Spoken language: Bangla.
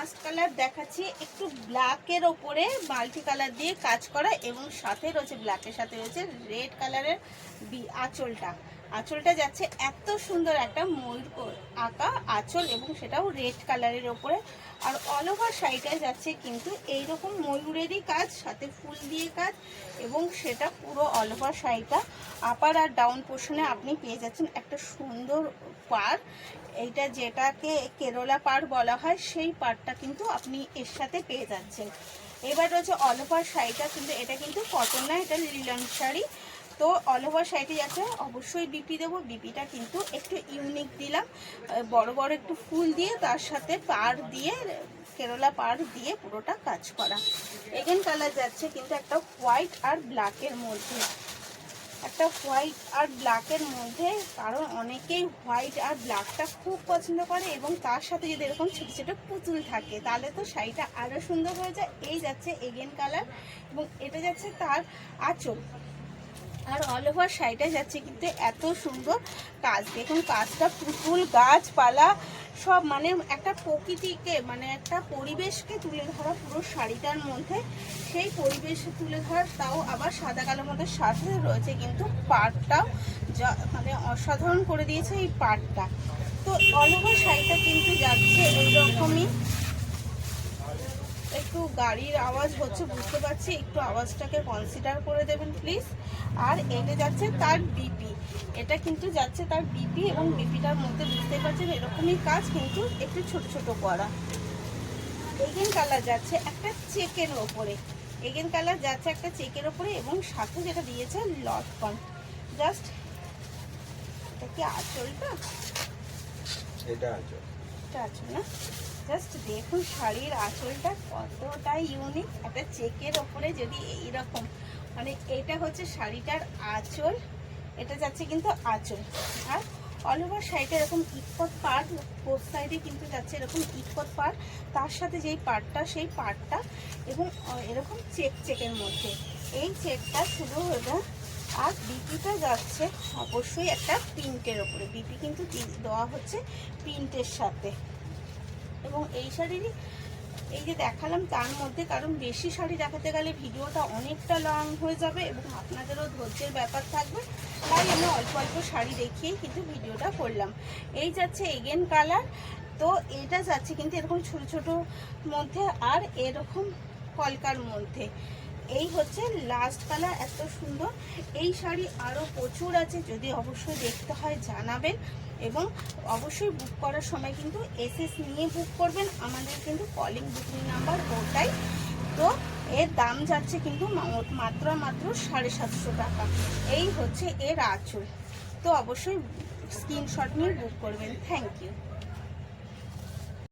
লাস্ট কালার দেখাচ্ছি একটু ব্ল্যাকের ওপরে মাল্টি কালার দিয়ে কাজ করা, এবং সাথে রয়েছে ব্ল্যাকের সাথে রয়েছে রেড কালারের আঁচলটা যাচ্ছে এত সুন্দর একটা ময়ূর আঁকা আঁচল, এবং সেটাও রেড কালারের ওপরে। আর অল ওভার শাড়িটায় যাচ্ছে কিন্তু এইরকম ময়ূরেরই কাজ, সাথে ফুল দিয়ে কাজ, এবং সেটা পুরো অল ওভার শাড়িটা আপার আর ডাউন পোর্শনে আপনি পেয়ে যাচ্ছেন একটা সুন্দর পাড়। এইটা যেটাকে কেরলা পাড় বলা হয়, সেই পাড়টা কিন্তু আপনি এর সাথে পেয়ে যাচ্ছেন। এবার রয়েছে অল ওভার শাড়িটা, কিন্তু এটা কিন্তু কটন না, এটা লিলন শাড়ি। তো অল ওভার শাড়িটি যাচ্ছে অবশ্যই বিপি দেবো, বিপিটা কিন্তু একটু ইউনিক দিলাম, বড় বড় একটু ফুল দিয়ে, তার সাথে পাড় দিয়ে, কেরলা পাড় দিয়ে পুরোটা কাজ করা। এগেন কালার যাচ্ছে কিন্তু একটা হোয়াইট আর ব্ল্যাকের মধ্যে, একটা হোয়াইট আর ব্ল্যাকের মধ্যে, কারণ অনেকেই হোয়াইট আর ব্ল্যাকটা খুব পছন্দ করে, এবং তার সাথে যদি এরকম ছোটো ছোটো পুতুল থাকে তাহলে তো শাড়িটা আরও সুন্দর হয়ে যায়। এই যাচ্ছে এগেন কালার, এবং এটা যাচ্ছে তার আঁচল। আর অল ওভার শাড়িটা যাচ্ছে কিন্তু এত সুন্দর কাজ, দেখুন কাজটা পুতুল গাছপালা সব, মানে একটা প্রকৃতিকে, মানে একটা পরিবেশকে তুলে ধরা পুরো শাড়িটার মধ্যে, সেই পরিবেশে তুলে ধরা, তাও আবার সাদা কালোর মধ্যে, সাথে রয়েছে কিন্তু পাড়টাও যা মানে অসাধারণ করে দিয়েছে এই পাড়টা। তো অল ওভার শাড়িটা কিন্তু যাচ্ছে এইরকমই। একটু গাড়ির আওয়াজ হচ্ছে বুঝতে পারছি, একটু আওয়াজটাকে কনসিডার করে দেবেন প্লিজ। আর এটা যাচ্ছে তার বিপি, এটা কিন্তু যাচ্ছে তার বিপি, এবং বিপিটার মধ্যে বুঝতে পারছেন এরকমই কাজ, কিন্তু একটু ছোট ছোট করা। এগেন কালার যাচ্ছে একটা চেকের ওপরে, এগেন কালার যাচ্ছে একটা চেকের ওপরে, এবং সাথে যেটা দিয়েছে লটকন। জাস্ট এটা কি আঁচলটা, এটা আঁচল, এটা আঁচল না, জাস্ট দেখুন শাড়ির আঁচলটা কতটা ইউনিক, একটা চেকের ওপরে যদি এইরকম, মানে এটা হচ্ছে শাড়িটার আঁচল, এটা যাচ্ছে কিন্তু আঁচল। আর অল ওভার শাড়িটা এরকম ইটকট পাড়, ফোর সাইডে কিন্তু যাচ্ছে এরকম ইটকট পাড়, তার সাথে যেই পাড়টা সেই পাড়টা, এবং এরকম চেকের মধ্যে এই চেকটা শুরু হয়ে যায়। আর বিপিটা যাচ্ছে অবশ্যই একটা প্রিন্টের ওপরে, বিপি কিন্তু দেওয়া হচ্ছে প্রিন্টের সাথে। এবং এই শাড়িরই এই যে দেখালাম তার মধ্যে, কারণ বেশি শাড়ি দেখাতে গেলে ভিডিওটা অনেকটা লং হয়ে যাবে, এবং আপনাদেরও ধৈর্যের ব্যাপার থাকবে, তাই আমি অল্প অল্প শাড়ি দেখিয়ে কিন্তু ভিডিওটা করলাম। এই যাচ্ছে এগেন কালার, তো এটা যাচ্ছে কিন্তু এরকম ছোট ছোট মধ্যে, আর এরকম কলকার মধ্যে। এই হচ্ছে লাস্ট কালার, এত সুন্দর। এই শাড়ি আরও প্রচুর আছে, যদি অবশ্যই দেখতে হয় জানাবেন, এবং অবশ্যই বুক করার সময় কিন্তু এসএস নিয়ে বুক করবেন, আমাদের কিন্তু কলিং বুকিং নাম্বার ওটাই। তো এর দাম যাচ্ছে কিন্তু মাত্র 750 টাকা। এই হচ্ছে এর আঁচল, তো অবশ্যই স্ক্রিনশট নিয়ে বুক করবেন। Thank you.